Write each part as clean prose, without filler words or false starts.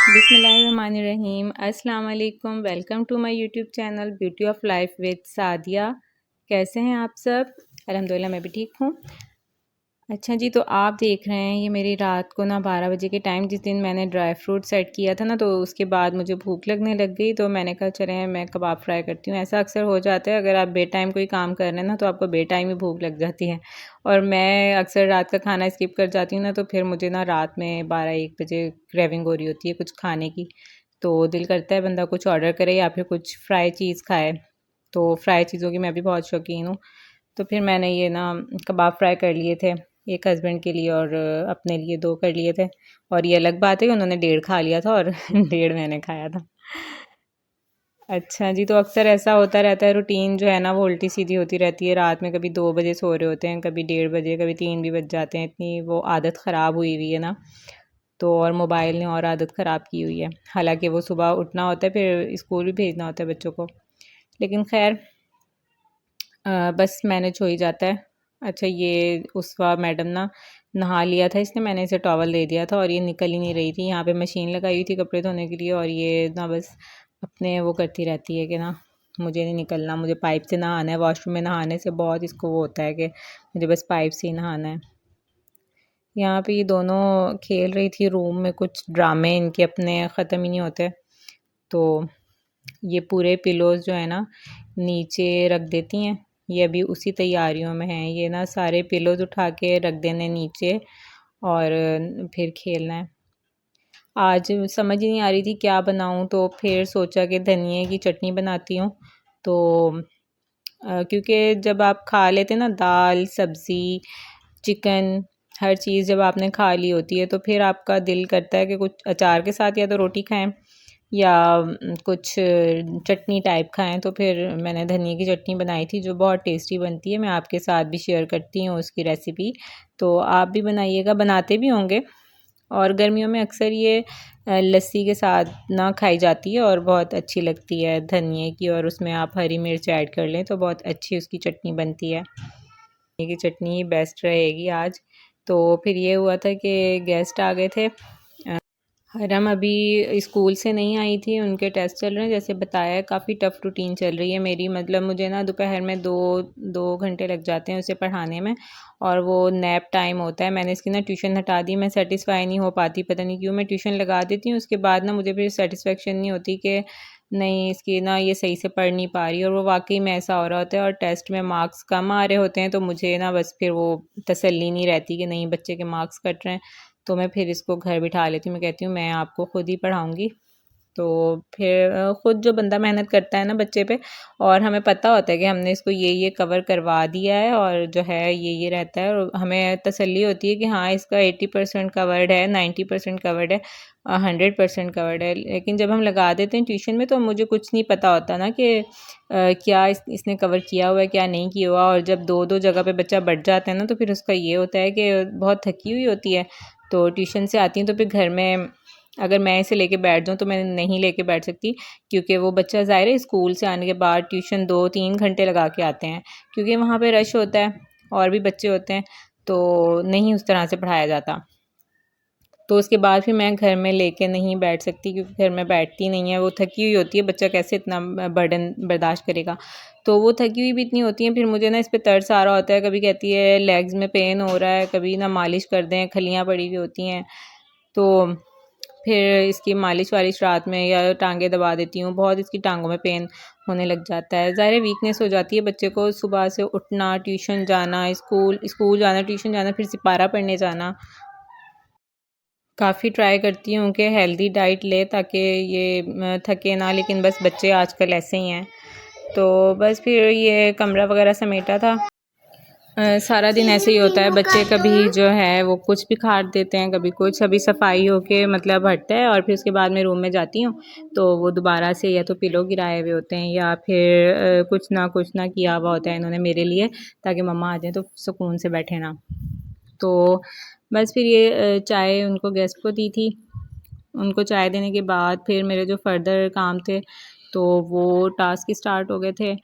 बिस्मिल्लाहिर्रहमानिर्रहीम। अस्सलाम वालेकुम। Welcome to my YouTube channel beauty of life with Sadia. कैसे हैं आप सब? अल्हम्दुलिल्लाह मैं भी ठीक हूँ। अच्छा जी, तो आप देख रहे हैं ये मेरी रात को ना 12 बजे के टाइम, जिस दिन मैंने ड्राई फ्रूट सेट किया था ना, तो उसके बाद मुझे भूख लगने लग गई। तो मैंने कहा चलें मैं कबाब फ्राई करती हूँ। ऐसा अक्सर हो जाता है अगर आप बे टाइम कोई काम कर रहे हैं ना, तो आपको बे टाइम ही भूख लग जाती है। और मैं अक्सर रात का खाना स्किप कर जाती हूँ ना, तो फिर मुझे ना रात में 12-1 बजे क्रेविंग हो रही होती है कुछ खाने की। तो दिल करता है बंदा कुछ ऑर्डर करे या फिर कुछ फ्राई चीज़ खाए। तो फ्राई चीज़ों की मैं भी बहुत शौकीन हूँ। तो फिर मैंने ये ना कबाब फ्राई कर लिए थे, एक हस्बैंड के लिए और अपने लिए 2 कर लिए थे। और ये अलग बात है कि उन्होंने डेढ़ खा लिया था और डेढ़ मैंने खाया था। अच्छा जी, तो अक्सर ऐसा होता रहता है, रूटीन जो है ना वो उल्टी-सीधी होती रहती है। रात में कभी 2 बजे सो रहे होते हैं, कभी डेढ़ बजे, कभी 3 भी बज जाते हैं। इतनी वो आदत ख़राब हुई हुई है ना, तो और मोबाइल ने और आदत ख़राब की हुई है। हालाँकि वो सुबह उठना होता है, फिर स्कूल भी भेजना होता है बच्चों को। लेकिन ख़ैर बस मैनेज हो ही जाता है। अच्छा, ये उसवा मैडम ना नहा लिया था इसने, मैंने इसे टॉवल दे दिया था और ये निकल ही नहीं रही थी। यहाँ पे मशीन लगाई हुई थी कपड़े धोने के लिए और ये ना बस अपने वो करती रहती है कि ना मुझे नहीं निकलना, मुझे पाइप से नहाना है। वॉशरूम में नहाने से बहुत इसको वो होता है कि मुझे बस पाइप से ही नहाना है। यहाँ पे ये दोनों खेल रही थी रूम में, कुछ ड्रामे इनके अपने ख़त्म ही नहीं होते। तो ये पूरे पिलोज़ जो है ना नीचे रख देती हैं। ये अभी उसी तैयारियों में हैं, ये ना सारे पिलोज़ उठा के रख देने नीचे और फिर खेलना है। आज समझ ही नहीं आ रही थी क्या बनाऊँ, तो फिर सोचा कि धनिए की चटनी बनाती हूँ। तो क्योंकि जब आप खा लेते हैं ना दाल, सब्ज़ी, चिकन, हर चीज़ जब आपने खा ली होती है, तो फिर आपका दिल करता है कि कुछ अचार के साथ या तो रोटी खाएँ या कुछ चटनी टाइप खाएँ। तो फिर मैंने धनिए की चटनी बनाई थी जो बहुत टेस्टी बनती है। मैं आपके साथ भी शेयर करती हूँ उसकी रेसिपी, तो आप भी बनाइएगा, बनाते भी होंगे। और गर्मियों में अक्सर ये लस्सी के साथ ना खाई जाती है और बहुत अच्छी लगती है धनिए की, और उसमें आप हरी मिर्च ऐड कर लें तो बहुत अच्छी उसकी चटनी बनती है। धनिए की चटनी बेस्ट रहेगी आज। तो फिर ये हुआ था कि गेस्ट आ गए थे। हरम अभी स्कूल से नहीं आई थी, उनके टेस्ट चल रहे हैं। जैसे बताया काफ़ी टफ़ रूटीन चल रही है मेरी, मतलब मुझे ना दोपहर में 2 घंटे लग जाते हैं उसे पढ़ाने में, और वो नैप टाइम होता है। मैंने इसकी ना ट्यूशन हटा दी, मैं सेटिस्फाई नहीं हो पाती, पता नहीं क्यों। मैं ट्यूशन लगा देती हूँ, उसके बाद ना मुझे फिर सेटिस्फेक्शन नहीं होती कि नहीं इसकी ना ये सही से पढ़ नहीं पा रही, और वो वाकई में ऐसा हो रहा होता है। और टेस्ट में मार्क्स कम आ रहे होते हैं तो मुझे ना बस फिर वो तसल्ली नहीं रहती कि नहीं बच्चे के मार्क्स कट रहे हैं। तो मैं फिर इसको घर बिठा लेती हूँ, मैं कहती हूँ मैं आपको खुद ही पढ़ाऊँगी। तो फिर खुद जो बंदा मेहनत करता है ना बच्चे पे, और हमें पता होता है कि हमने इसको ये कवर करवा दिया है और जो है ये रहता है, और हमें तसल्ली होती है कि हाँ इसका 80% कवर्ड है, 90% कवर्ड है, 100% कवर्ड है। लेकिन जब हम लगा देते हैं ट्यूशन में तो मुझे कुछ नहीं पता होता ना कि क्या इसने कवर किया हुआ है क्या नहीं किया हुआ। और जब 2-2 जगह पे बच्चा बढ़ जाता है ना, तो फिर उसका ये होता है कि बहुत थकी हुई होती है। तो ट्यूशन से आती हूँ तो फिर घर में अगर मैं इसे लेके बैठ जाऊँ तो मैं नहीं लेके बैठ सकती, क्योंकि वो बच्चा ज़ाहिर है स्कूल से आने के बाद ट्यूशन 2-3 घंटे लगा के आते हैं, क्योंकि वहाँ पे रश होता है और भी बच्चे होते हैं, तो नहीं उस तरह से पढ़ाया जाता। तो उसके बाद फिर मैं घर में लेके नहीं बैठ सकती, क्योंकि घर में बैठती नहीं है, वो थकी हुई होती है, बच्चा कैसे इतना बर्डन बर्दाश्त करेगा। तो वो थकी हुई भी इतनी होती है, फिर मुझे ना इस पे तरस आ रहा होता है। कभी कहती है लेग्स में पेन हो रहा है, कभी ना मालिश कर दें, खलियाँ पड़ी हुई होती हैं। तो फिर इसकी मालिश-वालिश रात में या टाँगें दबा देती हूँ, बहुत इसकी टाँगों में पेन होने लग जाता है। ज़ाहिर है वीकनेस हो जाती है बच्चे को, सुबह से उठना, ट्यूशन जाना, स्कूल जाना, ट्यूशन जाना, फिर सिपारा पढ़ने जाना। काफ़ी ट्राई करती हूँ कि हेल्दी डाइट ले ताकि ये थके ना, लेकिन बस बच्चे आजकल ऐसे ही हैं। तो बस फिर ये कमरा वगैरह समेटा था। सारा दिन ऐसे ही होता है, बच्चे कभी जो है वो कुछ भी खाट देते हैं, कभी कुछ। अभी सफाई होके मतलब हटता है और फिर उसके बाद मैं रूम में जाती हूँ तो वो दोबारा से या तो पिलो गिराए हुए होते हैं या फिर कुछ ना किया हुआ होता है इन्होंने मेरे लिए, ताकि मम्मा आ जाए तो सुकून से बैठे ना। तो बस फिर ये चाय उनको गेस्ट को दी थी। उनको चाय देने के बाद फिर मेरे जो फर्दर काम थे तो वो टास्क स्टार्ट हो गए थे।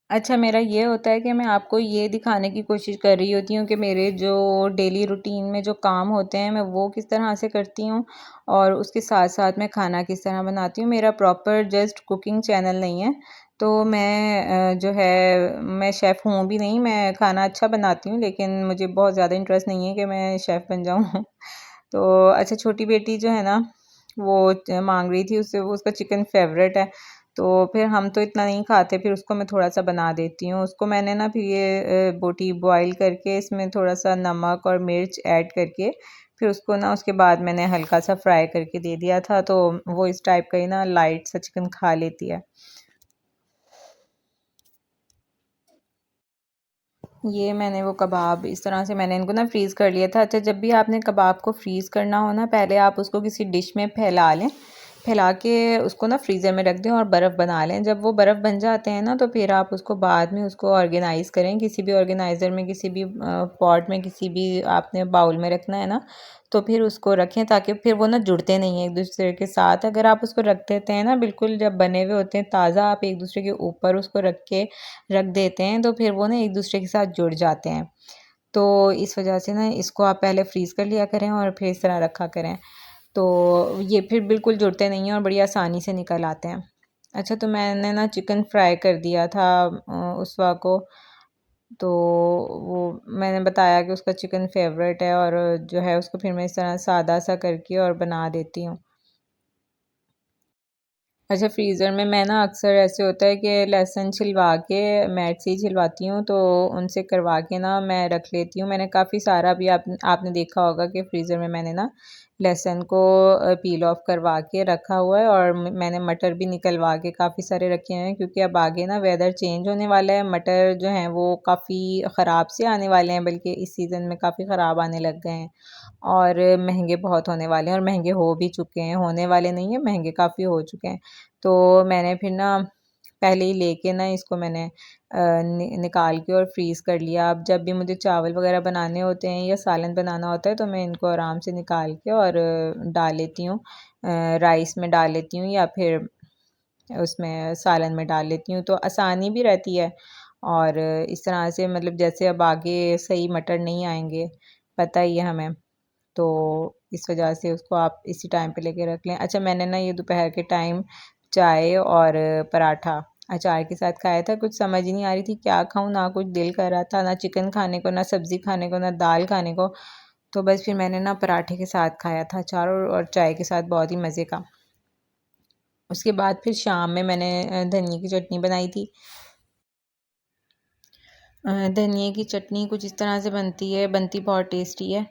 अच्छा, मेरा ये होता है कि मैं आपको ये दिखाने की कोशिश कर रही होती हूँ कि मेरे जो डेली रूटीन में जो काम होते हैं मैं वो किस तरह से करती हूँ और उसके साथ-साथ मैं खाना किस तरह बनाती हूँ। मेरा प्रॉपर जस्ट कुकिंग चैनल नहीं है, तो मैं जो है मैं शेफ़ हूँ भी नहीं, मैं खाना अच्छा बनाती हूँ लेकिन मुझे बहुत ज़्यादा इंटरेस्ट नहीं है कि मैं शेफ़ बन जाऊँ। तो अच्छा, छोटी बेटी जो है ना, वो माँग रही थी, उससे वो उसका चिकन फ़ेवरेट है। तो फिर हम तो इतना नहीं खाते, फिर उसको मैं थोड़ा-सा बना देती हूँ। उसको मैंने ना फिर ये बोटी बॉयल करके इसमें थोड़ा-सा नमक और मिर्च ऐड करके फिर उसको ना उसके बाद मैंने हल्का-सा फ्राई करके दे दिया था, तो वो इस टाइप का ही ना लाइट सा चिकन खा लेती है। ये मैंने वो कबाब इस तरह से मैंने इनको ना फ्रीज़ कर लिया था। अच्छा, जब भी आपने कबाब को फ्रीज़ करना हो ना, पहले आप उसको किसी डिश में फैला लें। फैला के उसको ना फ्रीज़र में रख दें और बर्फ़ बना लें। जब वो बर्फ़ बन जाते हैं ना, तो फिर आप उसको बाद में उसको ऑर्गेनाइज़ करें किसी भी ऑर्गेनाइज़र में, किसी भी पॉट में, किसी भी आपने बाउल में रखना है ना, तो फिर उसको रखें ताकि फिर वो ना जुड़ते नहीं हैं एक दूसरे के साथ। अगर आप उसको रख देते हैं ना, बिल्कुल जब बने हुए होते हैं ताज़ा, आप एक दूसरे के ऊपर उसको रख के रख देते हैं, तो फिर वो ना एक दूसरे के साथ जुड़ जाते हैं। तो इस वजह से ना इसको आप पहले फ्रीज़ कर लिया करें और फिर इस तरह रखा करें। तो ये फिर बिल्कुल जुड़ते नहीं हैं और बड़ी आसानी से निकल आते हैं। अच्छा, तो मैंने ना चिकन फ्राई कर दिया था उस को, तो वो मैंने बताया कि उसका चिकन फ़ेवरेट है और जो है उसको फिर मैं इस तरह सादा सा करके और बना देती हूँ। अच्छा, फ्रीज़र में मैं ना अक्सर ऐसे होता है कि लहसुन छिलवा के मैट से ही छिलवाती हूँ, तो उनसे करवा के ना मैं रख लेती हूँ। मैंने काफ़ी सारा भी आपने देखा होगा कि फ्रीज़र में मैंने ना लहसुन को पील ऑफ करवा के रखा हुआ है और मैंने मटर भी निकलवा के काफ़ी सारे रखे हैं, क्योंकि अब आगे ना वेदर चेंज होने वाला है। मटर जो हैं वो काफ़ी ख़राब से आने वाले हैं, बल्कि इस सीज़न में काफ़ी ख़राब आने लग गए हैं और महंगे बहुत होने वाले हैं और महंगे हो भी चुके हैं, होने वाले नहीं हैं, महंगे काफ़ी हो चुके हैं। तो मैंने फिर ना पहले ही लेके ना इसको मैंने निकाल के और फ्रीज़ कर लिया। अब जब भी मुझे चावल वग़ैरह बनाने होते हैं या सालन बनाना होता है, तो मैं इनको आराम से निकाल के और डाल लेती हूँ। राइस में डाल लेती हूँ या फिर उसमें सालन में डाल लेती हूँ, तो आसानी भी रहती है और इस तरह से मतलब जैसे अब आगे सही मटर नहीं आएँगे, पता ही है हमें। तो इस वजह से उसको आप इसी टाइम पे लेके रख लें। अच्छा, मैंने ना ये दोपहर के टाइम चाय और पराठा अचार के साथ खाया था। कुछ समझ ही नहीं आ रही थी क्या खाऊँ, ना कुछ दिल कर रहा था, ना चिकन खाने को, ना सब्ज़ी खाने को, ना दाल खाने को। तो बस फिर मैंने ना पराठे के साथ खाया था अचार और चाय के साथ, बहुत ही मज़े का। उसके बाद फिर शाम में मैंने धनिये की चटनी बनाई थी। धनिए की चटनी कुछ इस तरह से बनती है, बनती बहुत टेस्टी है।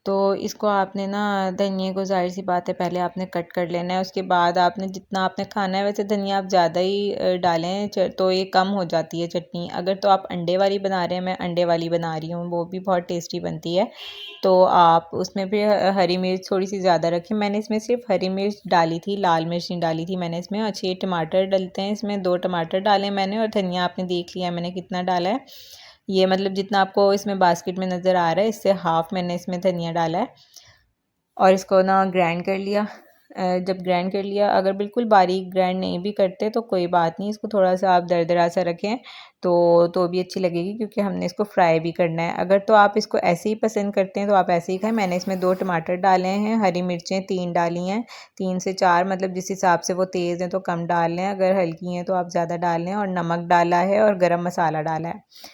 तो इसको आपने ना धनिए को ज़ाहिर-सी बात है पहले आपने कट कर लेना है, उसके बाद आपने जितना आपने खाना है, वैसे धनिया आप ज़्यादा ही डालें तो ये कम हो जाती है चटनी। अगर तो आप अंडे वाली बना रहे हैं, मैं अंडे वाली बना रही हूँ, वो भी बहुत टेस्टी बनती है। तो आप उसमें फिर हरी मिर्च थोड़ी-सी ज़्यादा रखें। मैंने इसमें सिर्फ़ हरी मिर्च डाली थी, लाल मिर्च नहीं डाली थी मैंने इसमें, और 6 टमाटर डलते हैं इसमें, 2 टमाटर डाले मैंने और धनिया आपने देख लिया मैंने कितना डाला है। ये मतलब जितना आपको इसमें बास्केट में नज़र आ रहा है, इससे हाफ़ मैंने इसमें धनिया डाला है और इसको ना ग्राइंड कर लिया। जब ग्राइंड कर लिया, अगर बिल्कुल बारीक ग्राइंड नहीं भी करते तो कोई बात नहीं, इसको थोड़ा-सा आप दरदरा सा रखें तो भी अच्छी लगेगी, क्योंकि हमने इसको फ्राई भी करना है। अगर तो आप इसको ऐसे ही पसंद करते हैं तो आप ऐसे ही खाएँ। मैंने इसमें 2 टमाटर डाले हैं, हरी मिर्चें 3 डाली हैं, 3 से 4, मतलब जिस हिसाब से वो तेज़ हैं तो कम डाल लें, अगर हल्की हैं तो आप ज़्यादा डाल लें, और नमक डाला है और गरम मसाला डाला है।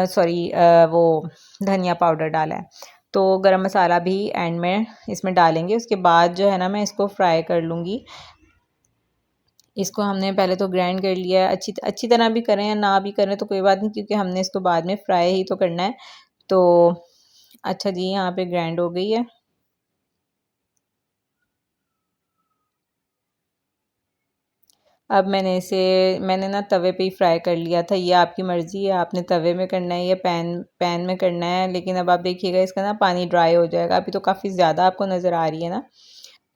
सॉरी, वो धनिया पाउडर डाला है। तो गरम मसाला भी एंड में इसमें डालेंगे। उसके बाद जो है ना मैं इसको फ्राई कर लूँगी। इसको हमने पहले तो ग्राइंड कर लिया है, अच्छी अच्छी तरह भी करें या ना भी करें तो कोई बात नहीं, क्योंकि हमने इसको बाद में फ्राई ही तो करना है। तो अच्छा जी, यहाँ पे ग्राइंड हो गई है। अब मैंने ना तवे पे ही फ्राई कर लिया था। ये आपकी मर्ज़ी है, आपने तवे में करना है या पैन पैन में करना है, लेकिन अब आप देखिएगा इसका ना पानी ड्राई हो जाएगा। अभी तो काफ़ी ज़्यादा आपको नज़र आ रही है ना।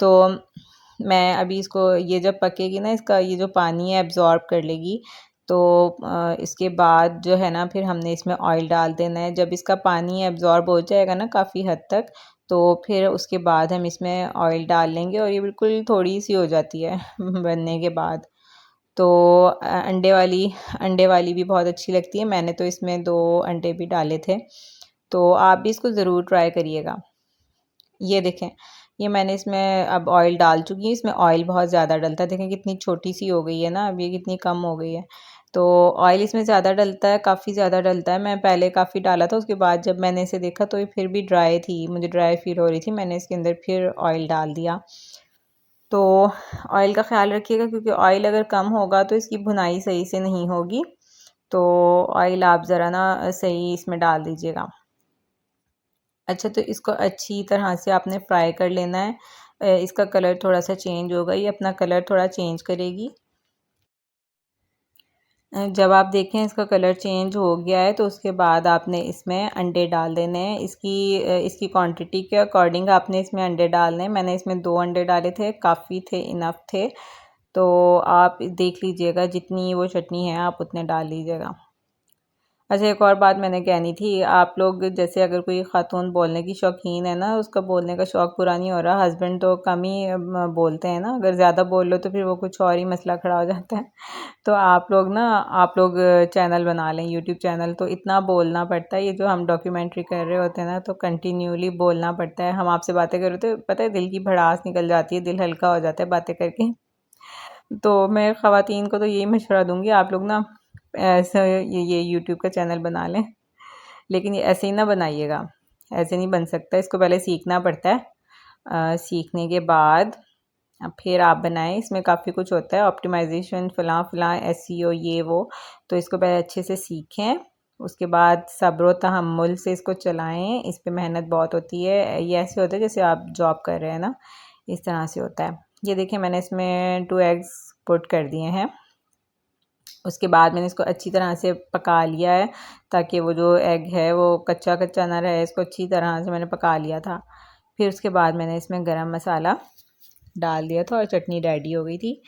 तो मैं अभी इसको, ये जब पकेगी ना, इसका ये जो पानी है एब्ज़ॉर्ब कर लेगी। तो इसके बाद जो है ना फिर हमने इसमें ऑयल डाल देना है। जब इसका पानी एब्ज़ॉर्ब हो जाएगा ना काफ़ी हद तक, तो फिर उसके बाद हम इसमें ऑयल डाल लेंगे और ये बिल्कुल थोड़ी सी हो जाती है बनने के बाद। तो अंडे वाली भी बहुत अच्छी लगती है। मैंने तो इसमें 2 अंडे भी डाले थे, तो आप भी इसको ज़रूर ट्राई करिएगा। ये देखें, ये मैंने इसमें अब ऑयल डाल चुकी हूँ। इसमें ऑयल बहुत ज़्यादा डलता है, देखें कितनी छोटी सी हो गई है ना, अब ये कितनी कम हो गई है। तो ऑयल इसमें ज़्यादा डलता है, काफ़ी ज़्यादा डलता है। मैं पहले काफ़ी डाला था, उसके बाद जब मैंने इसे देखा तो ये फिर भी ड्राई थी, मुझे ड्राई फील हो रही थी। मैंने इसके अंदर फिर ऑयल डाल दिया। तो ऑयल का ख़्याल रखिएगा, क्योंकि ऑयल अगर कम होगा तो इसकी भुनाई सही से नहीं होगी। तो ऑयल आप ज़रा ना सही इसमें डाल दीजिएगा। अच्छा, तो इसको अच्छी तरह से आपने फ्राई कर लेना है। इसका कलर थोड़ा सा चेंज होगा, ये अपना कलर थोड़ा चेंज करेगी। जब आप देखें इसका कलर चेंज हो गया है तो उसके बाद आपने इसमें अंडे डाल देने हैं। इसकी क्वांटिटी के अकॉर्डिंग आपने इसमें अंडे डालने हैं। मैंने इसमें 2 अंडे डाले थे, काफ़ी थे, इनफ थे। तो आप देख लीजिएगा, जितनी वो चटनी है आप उतने डाल लीजिएगा। अच्छा, एक और बात मैंने कहनी थी, आप लोग जैसे अगर कोई ख़ातून बोलने की शौकीन है ना, उसका बोलने का शौक़ पूरा नहीं हो रहा, हस्बैंड तो कम ही बोलते हैं ना, अगर ज़्यादा बोल लो तो फिर वो कुछ और ही मसला खड़ा हो जाता है। तो आप लोग चैनल बना लें, यूट्यूब चैनल। तो इतना बोलना पड़ता है, ये जो हम डॉक्यूमेंट्री कर रहे होते हैं ना, तो कंटिन्यूली बोलना पड़ता है। हम आपसे बातें कर रहे थे, पता है दिल की भड़ास निकल जाती है, दिल हल्का हो जाता है बातें करके। तो मैं ख़वातीन को तो यही मशवरा दूँगी, आप लोग ना ऐसा ये यूट्यूब का चैनल बना लें, लेकिन ये ऐसे ही ना बनाइएगा, ऐसे नहीं बन सकता, इसको पहले सीखना पड़ता है। सीखने के बाद अब फिर आप बनाएं। इसमें काफ़ी कुछ होता है, ऑप्टिमाइजेशन, फ़लाँ फ़लाँ, एसईओ, ये वो। तो इसको पहले अच्छे से सीखें, उसके बाद सब्र व तहम्मुल से इसको चलाएं। इस पे मेहनत बहुत होती है, ये ऐसे होता है जैसे आप जॉब कर रहे हैं ना, इस तरह से होता है। ये देखिए, मैंने इसमें 2 एग्स पुट कर दिए हैं। उसके बाद मैंने इसको अच्छी तरह से पका लिया है, ताकि वो जो एग है वो कच्चा कच्चा ना रहे। इसको अच्छी तरह से मैंने पका लिया था। फिर उसके बाद मैंने इसमें गरम मसाला डाल दिया था और चटनी रेडी हो गई थी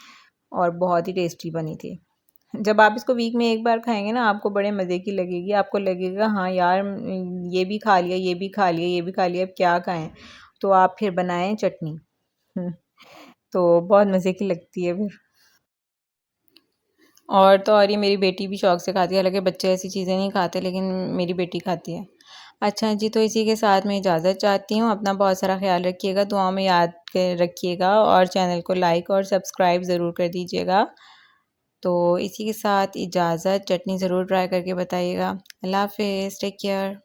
और बहुत ही टेस्टी बनी थी। जब आप इसको वीक में एक बार खाएंगे ना, आपको बड़े मज़े की लगेगी। आपको लगेगा हाँ यार, ये भी खा लिया, ये भी खा लिया, ये भी खा लिया, अब क्या खाएं। तो आप फिर बनाएं चटनी। तो बहुत मज़े की लगती है फिर। और तो और ये मेरी बेटी भी शौक़ से खाती है, हालांकि बच्चे ऐसी चीज़ें नहीं खाते, लेकिन मेरी बेटी खाती है। अच्छा जी, तो इसी के साथ मैं इजाज़त चाहती हूँ। अपना बहुत सारा ख्याल रखिएगा, दुआ में याद कर रखिएगा और चैनल को लाइक और सब्सक्राइब ज़रूर कर दीजिएगा। तो इसी के साथ इजाज़त, चटनी ज़रूर ट्राई करके बताइएगा। अल्लाह हाफ़िज़, टेक केयर।